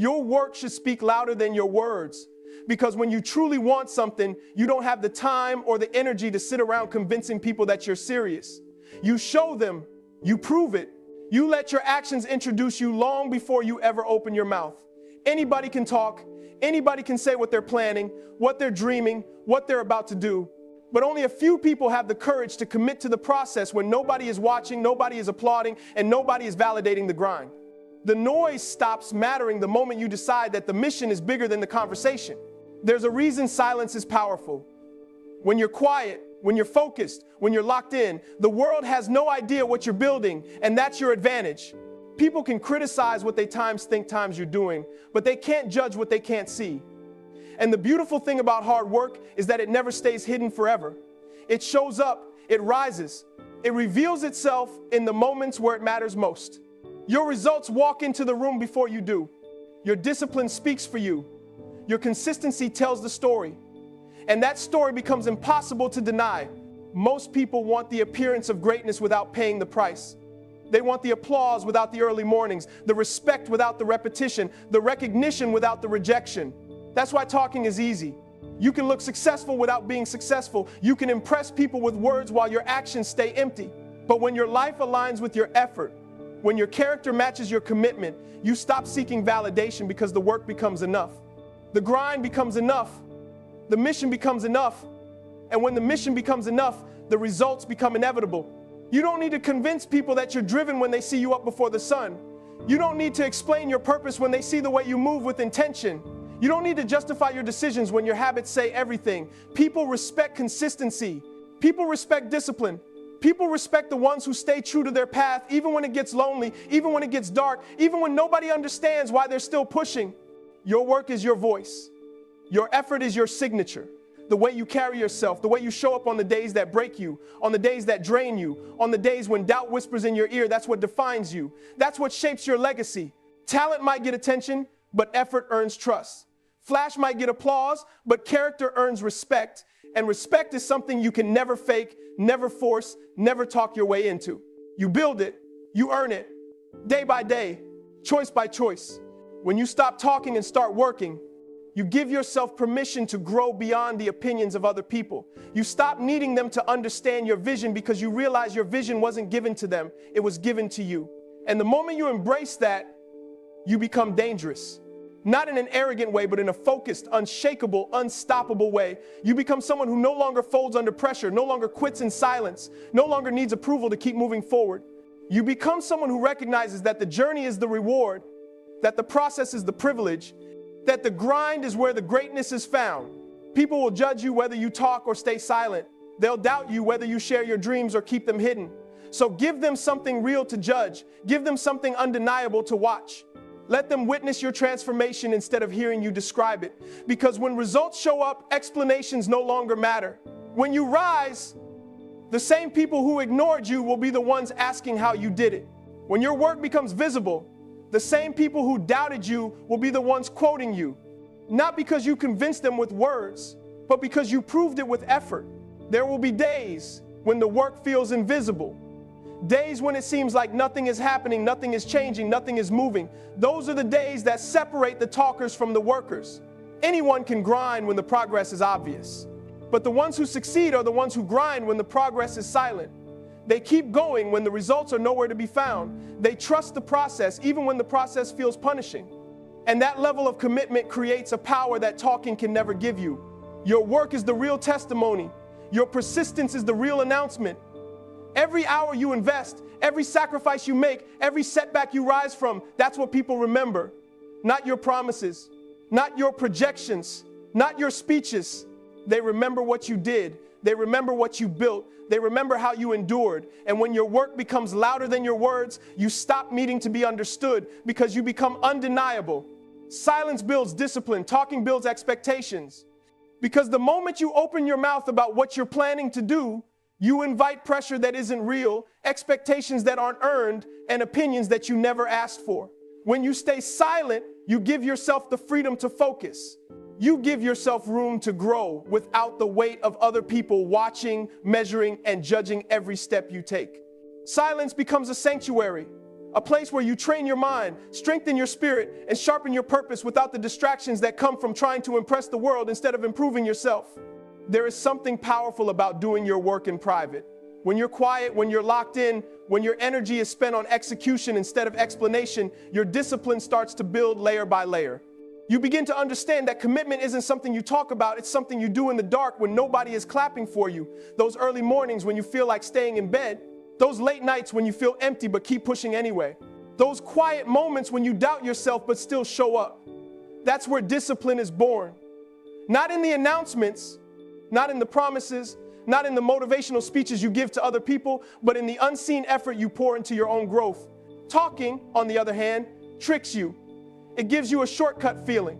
Your work should speak louder than your words, because when you truly want something, you don't have the time or the energy to sit around convincing people that you're serious. You show them, you prove it. You let your actions introduce you long before you ever open your mouth. Anybody can talk, anybody can say what they're planning, what they're dreaming, what they're about to do. But only a few people have the courage to commit to the process when nobody is watching, nobody is applauding, and nobody is validating the grind. The noise stops mattering the moment you decide that the mission is bigger than the conversation. There's a reason silence is powerful. When you're quiet, when you're focused, when you're locked in, the world has no idea what you're building, and that's your advantage. People can criticize what they think you're doing, but they can't judge what they can't see. And the beautiful thing about hard work is that it never stays hidden forever. It shows up, it rises, it reveals itself in the moments where it matters most. Your results walk into the room before you do. Your discipline speaks for you. Your consistency tells the story. And that story becomes impossible to deny. Most people want the appearance of greatness without paying the price. They want the applause without the early mornings, the respect without the repetition, the recognition without the rejection. That's why talking is easy. You can look successful without being successful. You can impress people with words while your actions stay empty. But when your life aligns with your effort, when your character matches your commitment, you stop seeking validation because the work becomes enough. The grind becomes enough. The mission becomes enough. And when the mission becomes enough, the results become inevitable. You don't need to convince people that you're driven when they see you up before the sun. You don't need to explain your purpose when they see the way you move with intention. You don't need to justify your decisions when your habits say everything. People respect consistency. People respect discipline. People respect the ones who stay true to their path, even when it gets lonely, even when it gets dark, even when nobody understands why they're still pushing. Your work is your voice. Your effort is your signature. The way you carry yourself, the way you show up on the days that break you, on the days that drain you, on the days when doubt whispers in your ear, that's what defines you. That's what shapes your legacy. Talent might get attention, but effort earns trust. Flash might get applause, but character earns respect. And respect is something you can never fake, never force, never talk your way into. You build it, you earn it, day by day, choice by choice. When you stop talking and start working, you give yourself permission to grow beyond the opinions of other people. You stop needing them to understand your vision because you realize your vision wasn't given to them, it was given to you. And the moment you embrace that, you become dangerous. Not in an arrogant way, but in a focused, unshakable, unstoppable way. You become someone who no longer folds under pressure, no longer quits in silence, no longer needs approval to keep moving forward. You become someone who recognizes that the journey is the reward, that the process is the privilege, that the grind is where the greatness is found. People will judge you whether you talk or stay silent. They'll doubt you whether you share your dreams or keep them hidden. So give them something real to judge. Give them something undeniable to watch. Let them witness your transformation instead of hearing you describe it. Because when results show up, explanations no longer matter. When you rise, the same people who ignored you will be the ones asking how you did it. When your work becomes visible, the same people who doubted you will be the ones quoting you. Not because you convinced them with words, but because you proved it with effort. There will be days when the work feels invisible. Days when it seems like nothing is happening, nothing is changing, nothing is moving. Those are the days that separate the talkers from the workers. Anyone can grind when the progress is obvious. But the ones who succeed are the ones who grind when the progress is silent. They keep going when the results are nowhere to be found. They trust the process even when the process feels punishing. And that level of commitment creates a power that talking can never give you. Your work is the real testimony. Your persistence is the real announcement. Every hour you invest, every sacrifice you make, every setback you rise from, that's what people remember. Not your promises, not your projections, not your speeches. They remember what you did. They remember what you built. They remember how you endured. And when your work becomes louder than your words, you stop needing to be understood because you become undeniable. Silence builds discipline. Talking builds expectations. Because the moment you open your mouth about what you're planning to do, you invite pressure that isn't real, expectations that aren't earned, and opinions that you never asked for. When you stay silent, you give yourself the freedom to focus. You give yourself room to grow without the weight of other people watching, measuring, and judging every step you take. Silence becomes a sanctuary, A place where you train your mind, strengthen your spirit, and sharpen your purpose without the distractions that come from trying to impress the world instead of improving yourself. There is something powerful about doing your work in private. When you're quiet, when you're locked in, when your energy is spent on execution instead of explanation, your discipline starts to build layer by layer. You begin to understand that commitment isn't something you talk about, it's something you do in the dark when nobody is clapping for you. Those early mornings when you feel like staying in bed. Those late nights when you feel empty but keep pushing anyway. Those quiet moments when you doubt yourself but still show up. That's where discipline is born. Not in the announcements, not in the promises, not in the motivational speeches you give to other people, but in the unseen effort you pour into your own growth. Talking, on the other hand, tricks you. It gives you a shortcut feeling.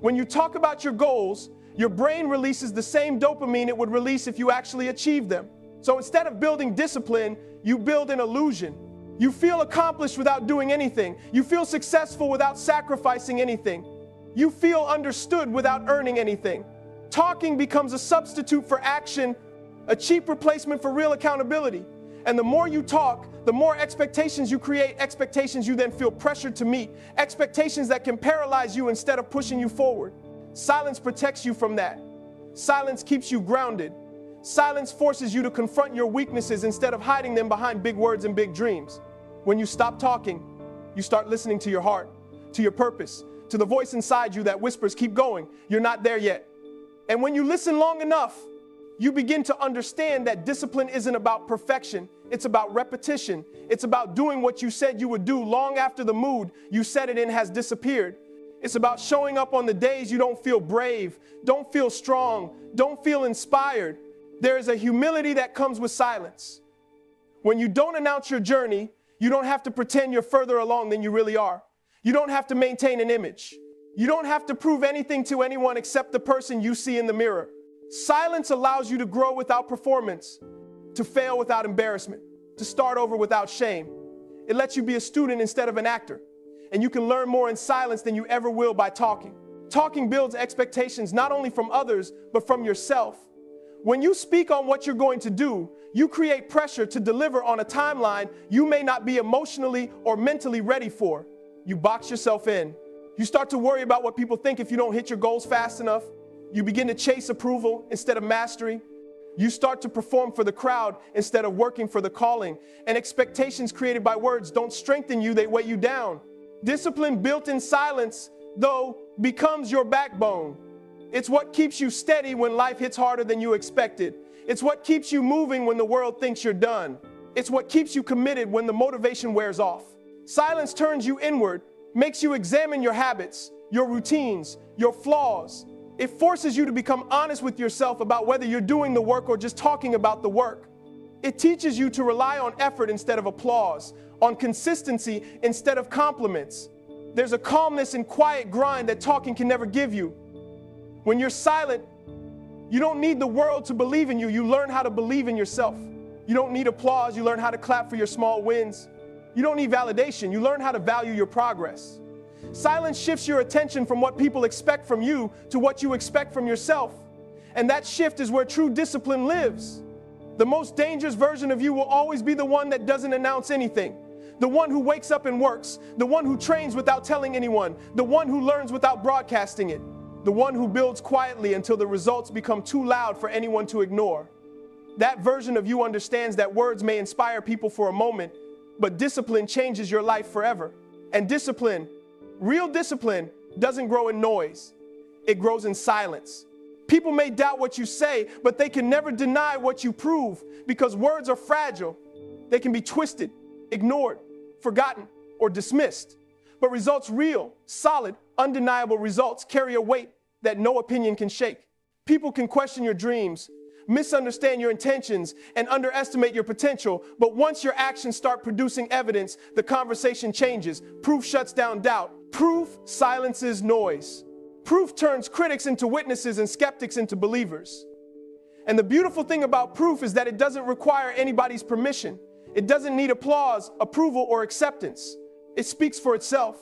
When you talk about your goals, your brain releases the same dopamine it would release if you actually achieved them. So instead of building discipline, you build an illusion. You feel accomplished without doing anything. You feel successful without sacrificing anything. You feel understood without earning anything. Talking becomes a substitute for action, a cheap replacement for real accountability. And the more you talk, the more expectations you create, expectations you then feel pressured to meet, expectations that can paralyze you instead of pushing you forward. Silence protects you from that. Silence keeps you grounded. Silence forces you to confront your weaknesses instead of hiding them behind big words and big dreams. When you stop talking, you start listening to your heart, to your purpose, to the voice inside you that whispers, keep going, you're not there yet. And when you listen long enough, you begin to understand that discipline isn't about perfection. It's about repetition. It's about doing what you said you would do long after the mood you set it in has disappeared. It's about showing up on the days you don't feel brave, don't feel strong, don't feel inspired. There is a humility that comes with silence. When you don't announce your journey, you don't have to pretend you're further along than you really are. You don't have to maintain an image. You don't have to prove anything to anyone except the person you see in the mirror. Silence allows you to grow without performance, to fail without embarrassment, to start over without shame. It lets you be a student instead of an actor. And you can learn more in silence than you ever will by talking. Talking builds expectations not only from others, but from yourself. When you speak on what you're going to do, you create pressure to deliver on a timeline you may not be emotionally or mentally ready for. You box yourself in. You start to worry about what people think if you don't hit your goals fast enough. You begin to chase approval instead of mastery. You start to perform for the crowd instead of working for the calling. And expectations created by words don't strengthen you, they weigh you down. Discipline built in silence, though, becomes your backbone. It's what keeps you steady when life hits harder than you expected. It's what keeps you moving when the world thinks you're done. It's what keeps you committed when the motivation wears off. Silence turns you inward, makes you examine your habits, your routines, your flaws. It forces you to become honest with yourself about whether you're doing the work or just talking about the work. It teaches you to rely on effort instead of applause, on consistency instead of compliments. There's a calmness and quiet grind that talking can never give you. When you're silent, you don't need the world to believe in you. You learn how to believe in yourself. You don't need applause. You learn how to clap for your small wins. You don't need validation. You learn how to value your progress. Silence shifts your attention from what people expect from you to what you expect from yourself. And that shift is where true discipline lives. The most dangerous version of you will always be the one that doesn't announce anything. The one who wakes up and works. The one who trains without telling anyone. The one who learns without broadcasting it. The one who builds quietly until the results become too loud for anyone to ignore. That version of you understands that words may inspire people for a moment, but discipline changes your life forever. And discipline, real discipline, doesn't grow in noise. It grows in silence. People may doubt what you say, but they can never deny what you prove because words are fragile. They can be twisted, ignored, forgotten, or dismissed. But results, real, solid, undeniable results, carry a weight that no opinion can shake. People can question your dreams, misunderstand your intentions, and underestimate your potential, but once your actions start producing evidence, the conversation changes. Proof shuts down doubt. Proof silences noise. Proof turns critics into witnesses and skeptics into believers. And the beautiful thing about proof is that it doesn't require anybody's permission. It doesn't need applause, approval, or acceptance. It speaks for itself.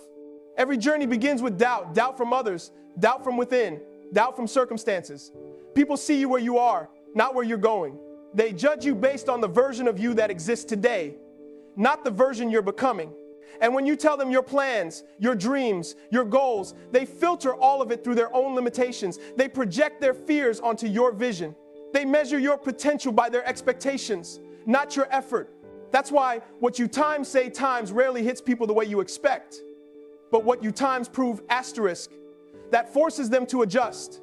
Every journey begins with doubt, doubt from others, doubt from within, doubt from circumstances. People see you where you are, not where you're going. They judge you based on the version of you that exists today, not the version you're becoming. And when you tell them your plans, your dreams, your goals, they filter all of it through their own limitations. They project their fears onto your vision. They measure your potential by their expectations, not your effort. That's why what you times say times rarely hits people the way you expect. But what you times prove asterisk, that forces them to adjust.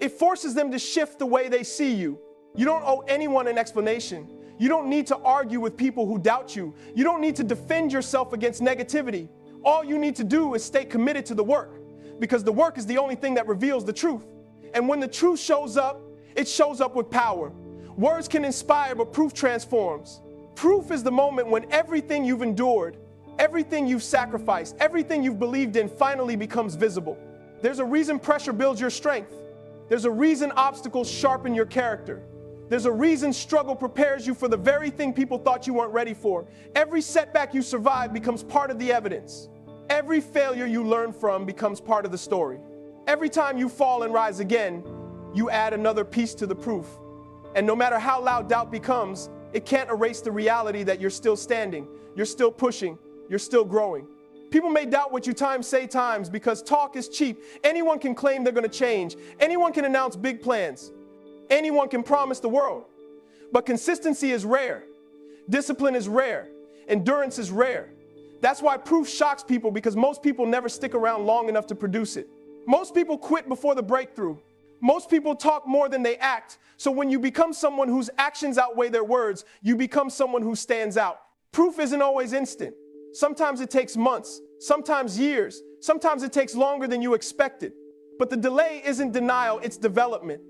It forces them to shift the way they see you. You don't owe anyone an explanation. You don't need to argue with people who doubt you. You don't need to defend yourself against negativity. All you need to do is stay committed to the work, because the work is the only thing that reveals the truth. And when the truth shows up, it shows up with power. Words can inspire, but proof transforms. Proof is the moment when everything you've endured, everything you've sacrificed, everything you've believed in finally becomes visible. There's a reason pressure builds your strength. There's a reason obstacles sharpen your character. There's a reason struggle prepares you for the very thing people thought you weren't ready for. Every setback you survive becomes part of the evidence. Every failure you learn from becomes part of the story. Every time you fall and rise again, you add another piece to the proof. And no matter how loud doubt becomes, it can't erase the reality that you're still standing, you're still pushing, you're still growing. People may doubt what you times say times because talk is cheap. Anyone can claim they're going to change. Anyone can announce big plans. Anyone can promise the world. But consistency is rare. Discipline is rare. Endurance is rare. That's why proof shocks people, because most people never stick around long enough to produce it. Most people quit before the breakthrough. Most people talk more than they act. So when you become someone whose actions outweigh their words, you become someone who stands out. Proof isn't always instant. Sometimes it takes months, sometimes years, sometimes it takes longer than you expected. But the delay isn't denial, it's development.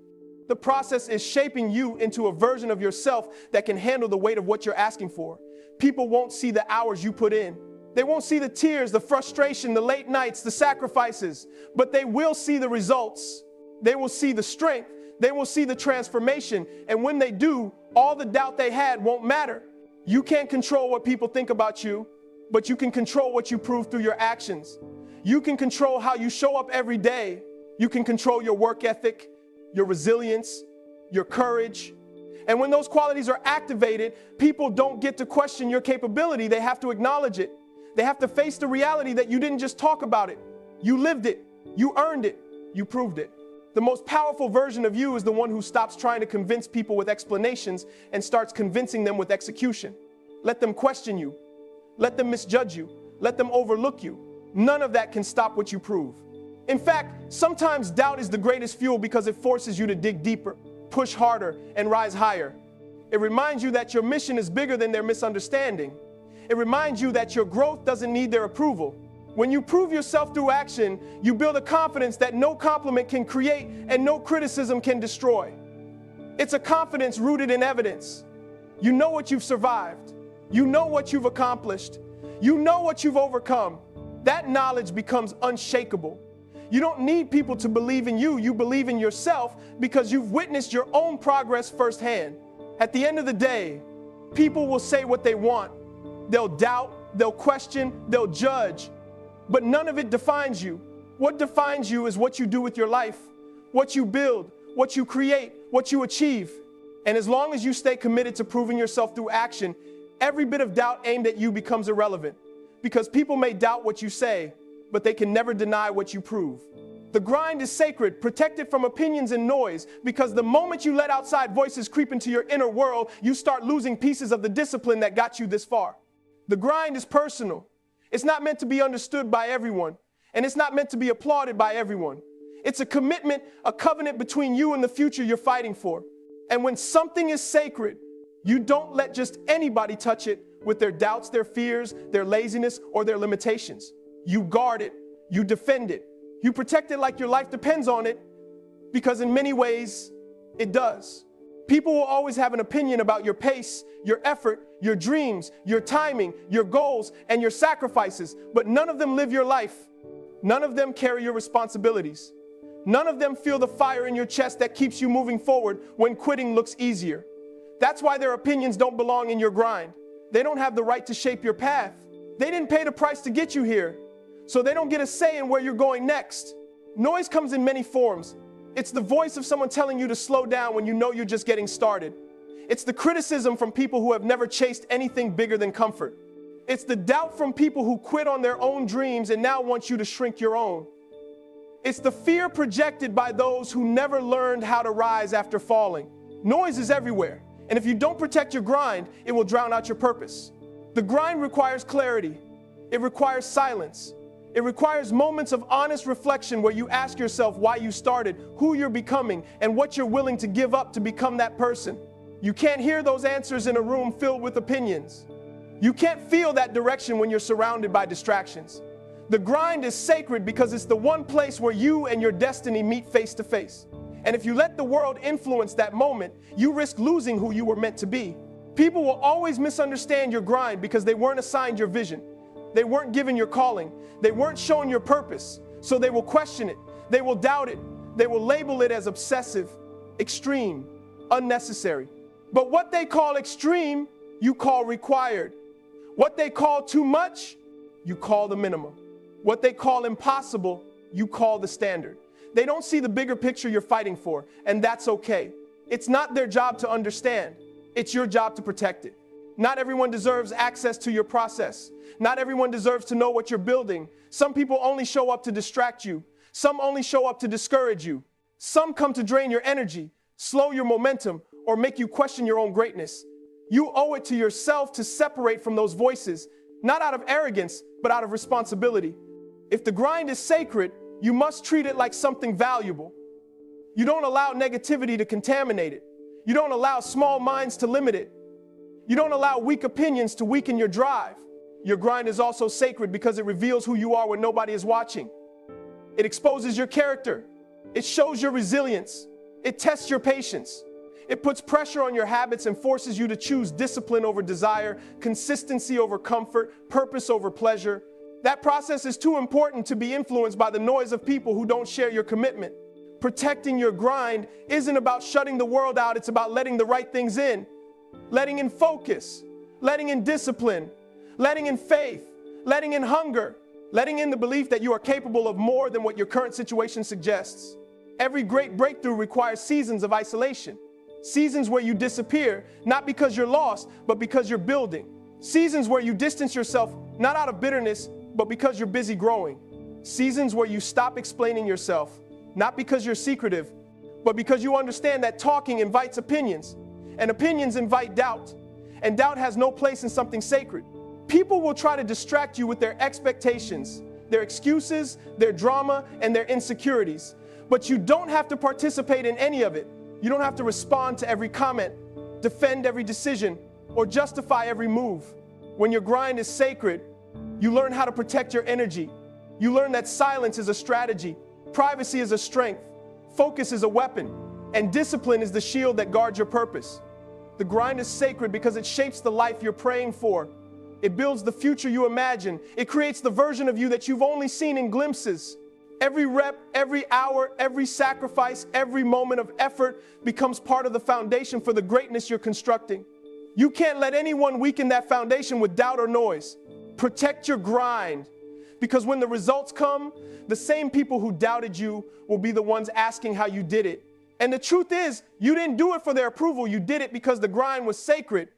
The process is shaping you into a version of yourself that can handle the weight of what you're asking for. People won't see the hours you put in. They won't see the tears, the frustration, the late nights, the sacrifices, but they will see the results. They will see the strength. They will see the transformation. And when they do, all the doubt they had won't matter. You can't control what people think about you, but you can control what you prove through your actions. You can control how you show up every day. You can control your work ethic, your resilience, your courage. And when those qualities are activated, people don't get to question your capability. They have to acknowledge it. They have to face the reality that you didn't just talk about it. You lived it. You earned it. You proved it. The most powerful version of you is the one who stops trying to convince people with explanations and starts convincing them with execution. Let them question you. Let them misjudge you. Let them overlook you. None of that can stop what you prove. In fact, sometimes doubt is the greatest fuel because it forces you to dig deeper, push harder, and rise higher. It reminds you that your mission is bigger than their misunderstanding. It reminds you that your growth doesn't need their approval. When you prove yourself through action, you build a confidence that no compliment can create and no criticism can destroy. It's a confidence rooted in evidence. You know what you've survived. You know what you've accomplished. You know what you've overcome. That knowledge becomes unshakable. You don't need people to believe in you. You believe in yourself because you've witnessed your own progress firsthand. At the end of the day, people will say what they want. They'll doubt, they'll question, they'll judge. But none of it defines you. What defines you is what you do with your life, what you build, what you create, what you achieve. And as long as you stay committed to proving yourself through action, every bit of doubt aimed at you becomes irrelevant. Because people may doubt what you say, but they can never deny what you prove. The grind is sacred, protected from opinions and noise, because the moment you let outside voices creep into your inner world, you start losing pieces of the discipline that got you this far. The grind is personal. It's not meant to be understood by everyone, and it's not meant to be applauded by everyone. It's a commitment, a covenant between you and the future you're fighting for. And when something is sacred, you don't let just anybody touch it with their doubts, their fears, their laziness, or their limitations. You guard it, you defend it, you protect it like your life depends on it, because in many ways, it does. People will always have an opinion about your pace, your effort, your dreams, your timing, your goals, and your sacrifices, but none of them live your life. None of them carry your responsibilities. None of them feel the fire in your chest that keeps you moving forward when quitting looks easier. That's why their opinions don't belong in your grind. They don't have the right to shape your path. They didn't pay the price to get you here, so they don't get a say in where you're going next. Noise comes in many forms. It's the voice of someone telling you to slow down when you know you're just getting started. It's the criticism from people who have never chased anything bigger than comfort. It's the doubt from people who quit on their own dreams and now want you to shrink your own. It's the fear projected by those who never learned how to rise after falling. Noise is everywhere, and if you don't protect your grind, it will drown out your purpose. The grind requires clarity. It requires silence. It requires moments of honest reflection where you ask yourself why you started, who you're becoming, and what you're willing to give up to become that person. You can't hear those answers in a room filled with opinions. You can't feel that direction when you're surrounded by distractions. The grind is sacred because it's the one place where you and your destiny meet face to face. And if you let the world influence that moment, you risk losing who you were meant to be. People will always misunderstand your grind because they weren't assigned your vision. They weren't given your calling. They weren't shown your purpose. So they will question it. They will doubt it. They will label it as obsessive, extreme, unnecessary. But what they call extreme, you call required. What they call too much, you call the minimum. What they call impossible, you call the standard. They don't see the bigger picture you're fighting for, and that's okay. It's not their job to understand. It's your job to protect it. Not everyone deserves access to your process. Not everyone deserves to know what you're building. Some people only show up to distract you. Some only show up to discourage you. Some come to drain your energy, slow your momentum, or make you question your own greatness. You owe it to yourself to separate from those voices, not out of arrogance, but out of responsibility. If the grind is sacred, you must treat it like something valuable. You don't allow negativity to contaminate it. You don't allow small minds to limit it. You don't allow weak opinions to weaken your drive. Your grind is also sacred because it reveals who you are when nobody is watching. It exposes your character. It shows your resilience. It tests your patience. It puts pressure on your habits and forces you to choose discipline over desire, consistency over comfort, purpose over pleasure. That process is too important to be influenced by the noise of people who don't share your commitment. Protecting your grind isn't about shutting the world out, it's about letting the right things in. Letting in focus, letting in discipline, letting in faith, letting in hunger, letting in the belief that you are capable of more than what your current situation suggests. Every great breakthrough requires seasons of isolation. Seasons where you disappear, not because you're lost, but because you're building. Seasons where you distance yourself, not out of bitterness, but because you're busy growing. Seasons where you stop explaining yourself, not because you're secretive, but because you understand that talking invites opinions, and opinions invite doubt, and doubt has no place in something sacred. People will try to distract you with their expectations, their excuses, their drama, and their insecurities. But you don't have to participate in any of it. You don't have to respond to every comment, defend every decision, or justify every move. When your grind is sacred, you learn how to protect your energy. You learn that silence is a strategy, privacy is a strength, focus is a weapon, and discipline is the shield that guards your purpose. The grind is sacred because it shapes the life you're praying for. It builds the future you imagine. It creates the version of you that you've only seen in glimpses. Every rep, every hour, every sacrifice, every moment of effort becomes part of the foundation for the greatness you're constructing. You can't let anyone weaken that foundation with doubt or noise. Protect your grind, because when the results come, the same people who doubted you will be the ones asking how you did it. And the truth is, you didn't do it for their approval. You did it because the grind was sacred,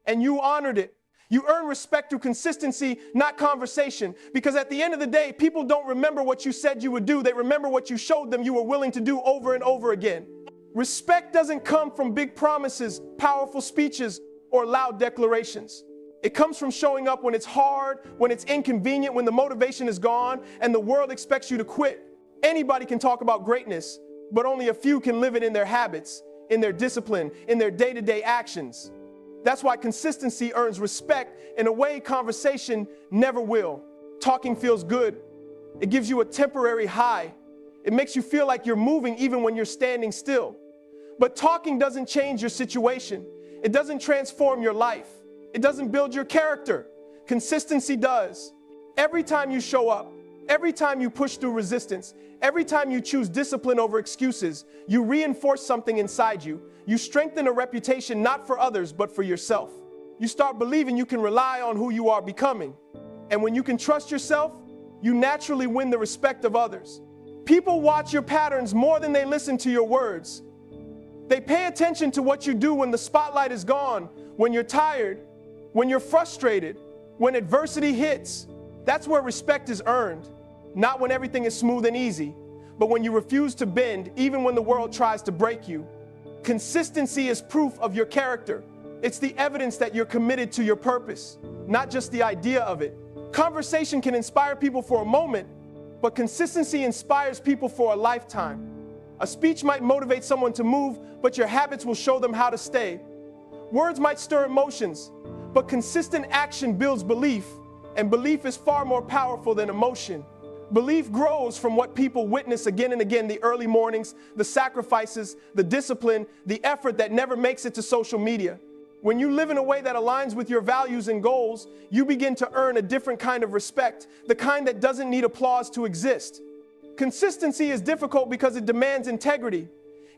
and you honored it. You earn respect through consistency, not conversation. Because at the end of the day, people don't remember what you said you would do. They remember what you showed them you were willing to do over and over again. Respect doesn't come from big promises, powerful speeches, or loud declarations. It comes from showing up when it's hard, when it's inconvenient, when the motivation is gone, and the world expects you to quit. Anybody can talk about greatness, but only a few can live it in their habits, in their discipline, in their day-to-day actions. That's why consistency earns respect in a way conversation never will. Talking feels good. It gives you a temporary high. It makes you feel like you're moving even when you're standing still. But talking doesn't change your situation. It doesn't transform your life. It doesn't build your character. Consistency does. Every time you show up, every time you push through resistance, every time you choose discipline over excuses, you reinforce something inside you. You strengthen a reputation not for others, but for yourself. You start believing you can rely on who you are becoming. And when you can trust yourself, you naturally win the respect of others. People watch your patterns more than they listen to your words. They pay attention to what you do when the spotlight is gone, when you're tired, when you're frustrated, When adversity hits, that's where respect is earned. Not when everything is smooth and easy, but when you refuse to bend even when the world tries to break you. Consistency is proof of your character. It's the evidence that you're committed to your purpose, not just the idea of it. Conversation can inspire people for a moment, but consistency inspires people for a lifetime. A speech might motivate someone to move, but your habits will show them how to stay. Words might stir emotions, but consistent action builds belief, and belief is far more powerful than emotion. Belief grows from what people witness again and again: the early mornings, the sacrifices, the discipline, the effort that never makes it to social media. When you live in a way that aligns with your values and goals, you begin to earn a different kind of respect, the kind that doesn't need applause to exist. Consistency is difficult because it demands integrity.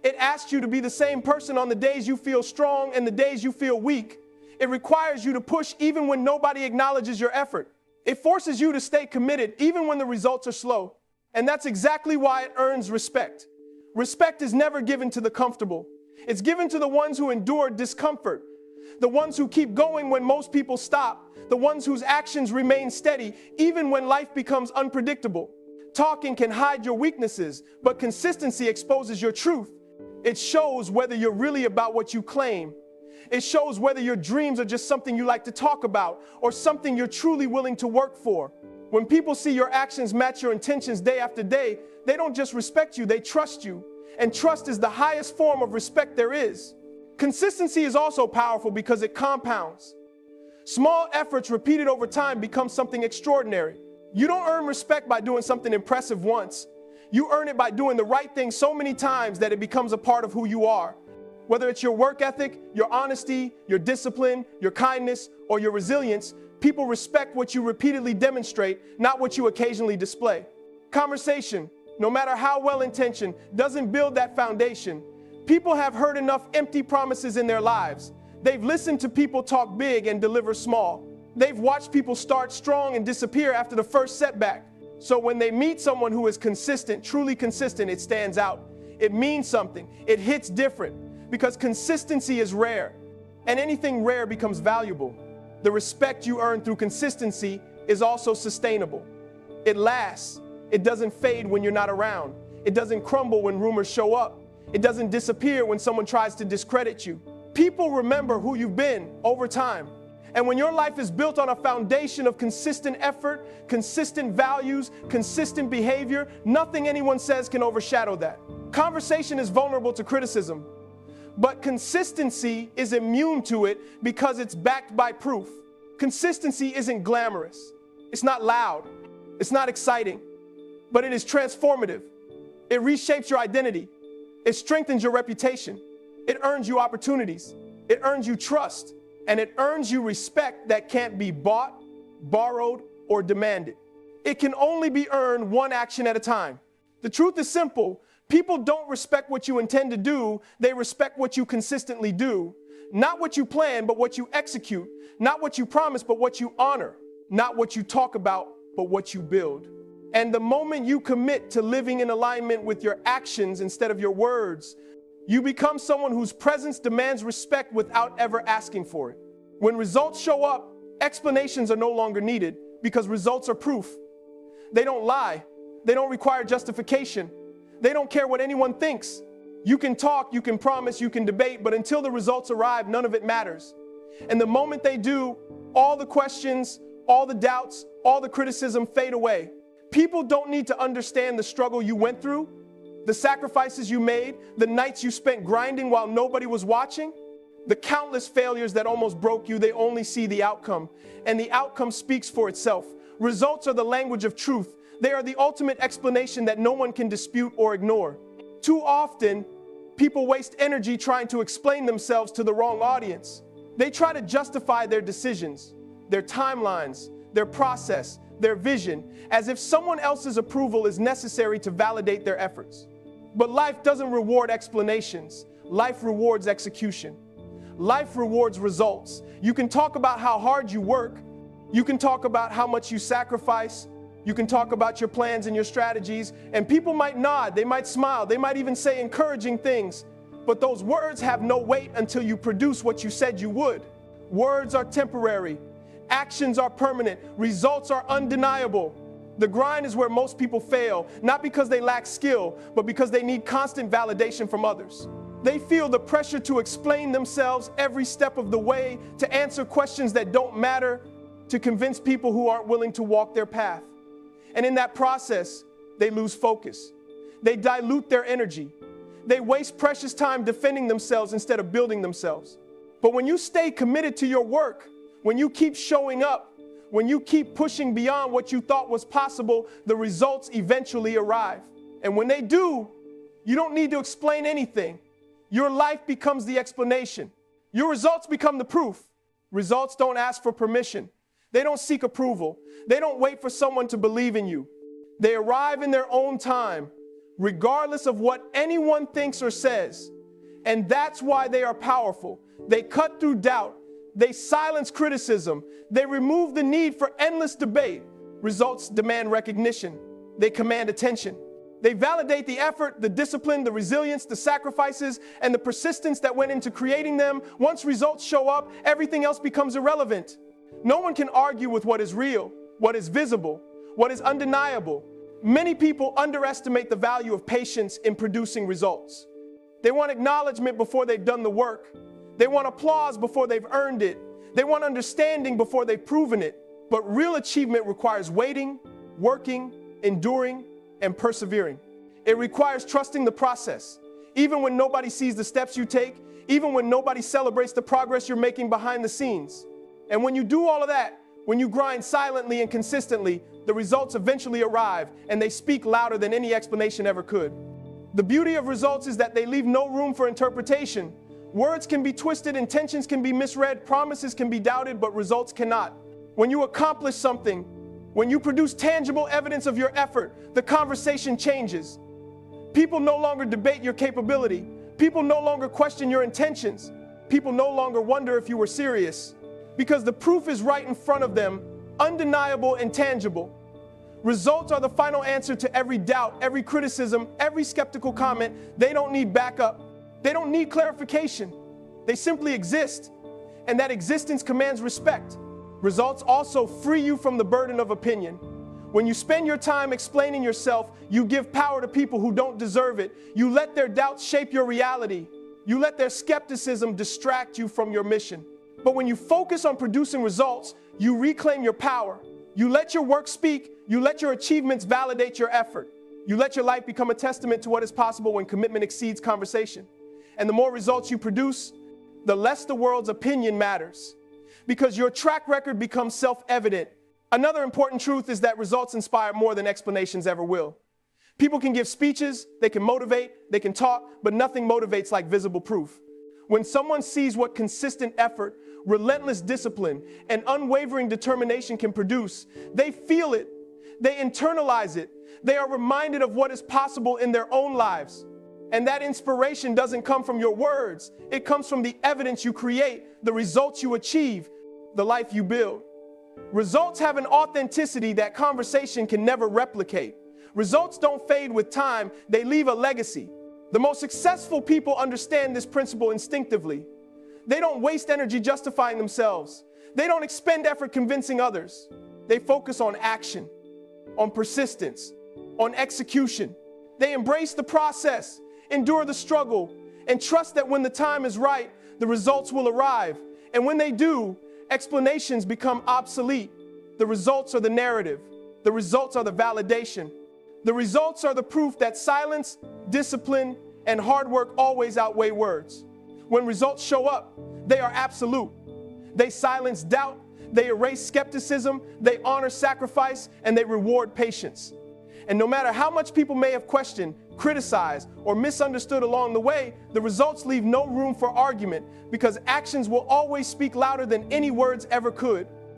It asks you to be the same person on the days you feel strong and the days you feel weak. It requires you to push even when nobody acknowledges your effort. It forces you to stay committed even when the results are slow. And that's exactly why it earns respect. Respect is never given to the comfortable. It's given to the ones who endure discomfort, the ones who keep going when most people stop, the ones whose actions remain steady even when life becomes unpredictable. Talking can hide your weaknesses, but consistency exposes your truth. It shows whether you're really about what you claim. It shows whether your dreams are just something you like to talk about or something you're truly willing to work for. When people see your actions match your intentions day after day, they don't just respect you, they trust you. And trust is the highest form of respect there is. Consistency is also powerful because it compounds. Small efforts repeated over time become something extraordinary. You don't earn respect by doing something impressive once. You earn it by doing the right thing so many times that it becomes a part of who you are. Whether it's your work ethic, your honesty, your discipline, your kindness, or your resilience, people respect what you repeatedly demonstrate, not what you occasionally display. Conversation, no matter how well-intentioned, doesn't build that foundation. People have heard enough empty promises in their lives. They've listened to people talk big and deliver small. They've watched people start strong and disappear after the first setback. So when they meet someone who is consistent, truly consistent, it stands out. It means something. It hits different. Because consistency is rare, and anything rare becomes valuable. The respect you earn through consistency is also sustainable. It lasts. It doesn't fade when you're not around. It doesn't crumble when rumors show up. It doesn't disappear when someone tries to discredit you. People remember who you've been over time. And when your life is built on a foundation of consistent effort, consistent values, consistent behavior, nothing anyone says can overshadow that. Conversation is vulnerable to criticism. But consistency is immune to it because it's backed by proof. Consistency isn't glamorous. It's not loud. It's not exciting. But it is transformative. It reshapes your identity. It strengthens your reputation. It earns you opportunities. It earns you trust. And it earns you respect that can't be bought, borrowed, or demanded. It can only be earned one action at a time. The truth is simple. People don't respect what you intend to do, they respect what you consistently do. Not what you plan, but what you execute. Not what you promise, but what you honor. Not what you talk about, but what you build. And the moment you commit to living in alignment with your actions instead of your words, you become someone whose presence demands respect without ever asking for it. When results show up, explanations are no longer needed because results are proof. They don't lie. They don't require justification. They don't care what anyone thinks. You can talk, you can promise, you can debate, but until the results arrive, none of it matters. And the moment they do, all the questions, all the doubts, all the criticism fade away. People don't need to understand the struggle you went through, the sacrifices you made, the nights you spent grinding while nobody was watching, the countless failures that almost broke you. They only see the outcome, and the outcome speaks for itself. Results are the language of truth. They are the ultimate explanation that no one can dispute or ignore. Too often, people waste energy trying to explain themselves to the wrong audience. They try to justify their decisions, their timelines, their process, their vision, as if someone else's approval is necessary to validate their efforts. But life doesn't reward explanations. Life rewards execution. Life rewards results. You can talk about how hard you work. You can talk about how much you sacrifice. You can talk about your plans and your strategies, and people might nod, they might smile, they might even say encouraging things. But those words have no weight until you produce what you said you would. Words are temporary. Actions are permanent. Results are undeniable. The grind is where most people fail, not because they lack skill, but because they need constant validation from others. They feel the pressure to explain themselves every step of the way, to answer questions that don't matter, to convince people who aren't willing to walk their path. And in that process, they lose focus. They dilute their energy. They waste precious time defending themselves instead of building themselves. But when you stay committed to your work, when you keep showing up, when you keep pushing beyond what you thought was possible, the results eventually arrive. And when they do, you don't need to explain anything. Your life becomes the explanation. Your results become the proof. Results don't ask for permission. They don't seek approval. They don't wait for someone to believe in you. They arrive in their own time, regardless of what anyone thinks or says. And that's why they are powerful. They cut through doubt. They silence criticism. They remove the need for endless debate. Results demand recognition. They command attention. They validate the effort, the discipline, the resilience, the sacrifices, and the persistence that went into creating them. Once results show up, everything else becomes irrelevant. No one can argue with what is real, what is visible, what is undeniable. Many people underestimate the value of patience in producing results. They want acknowledgement before they've done the work. They want applause before they've earned it. They want understanding before they've proven it. But real achievement requires waiting, working, enduring, and persevering. It requires trusting the process, even when nobody sees the steps you take, even when nobody celebrates the progress you're making behind the scenes. And when you do all of that, when you grind silently and consistently, the results eventually arrive, and they speak louder than any explanation ever could. The beauty of results is that they leave no room for interpretation. Words can be twisted, intentions can be misread, promises can be doubted, but results cannot. When you accomplish something, when you produce tangible evidence of your effort, the conversation changes. People no longer debate your capability. People no longer question your intentions. People no longer wonder if you were serious. Because the proof is right in front of them, undeniable and tangible. Results are the final answer to every doubt, every criticism, every skeptical comment. They don't need backup. They don't need clarification. They simply exist. And that existence commands respect. Results also free you from the burden of opinion. When you spend your time explaining yourself, you give power to people who don't deserve it. You let their doubts shape your reality. You let their skepticism distract you from your mission. But when you focus on producing results, you reclaim your power. You let your work speak. You let your achievements validate your effort. You let your life become a testament to what is possible when commitment exceeds conversation. And the more results you produce, the less the world's opinion matters. Because your track record becomes self-evident. Another important truth is that results inspire more than explanations ever will. People can give speeches, they can motivate, they can talk, but nothing motivates like visible proof. When someone sees what consistent effort, relentless discipline, and unwavering determination can produce, they feel it, they internalize it, they are reminded of what is possible in their own lives. And that inspiration doesn't come from your words, it comes from the evidence you create, the results you achieve, the life you build. Results have an authenticity that conversation can never replicate. Results don't fade with time, they leave a legacy. The most successful people understand this principle instinctively. They don't waste energy justifying themselves. They don't expend effort convincing others. They focus on action, on persistence, on execution. They embrace the process, endure the struggle, and trust that when the time is right, the results will arrive. And when they do, explanations become obsolete. The results are the narrative. The results are the validation. The results are the proof that silence, discipline, and hard work always outweigh words. When results show up, they are absolute. They silence doubt, they erase skepticism, they honor sacrifice, and they reward patience. And no matter how much people may have questioned, criticized, or misunderstood along the way, the results leave no room for argument because actions will always speak louder than any words ever could.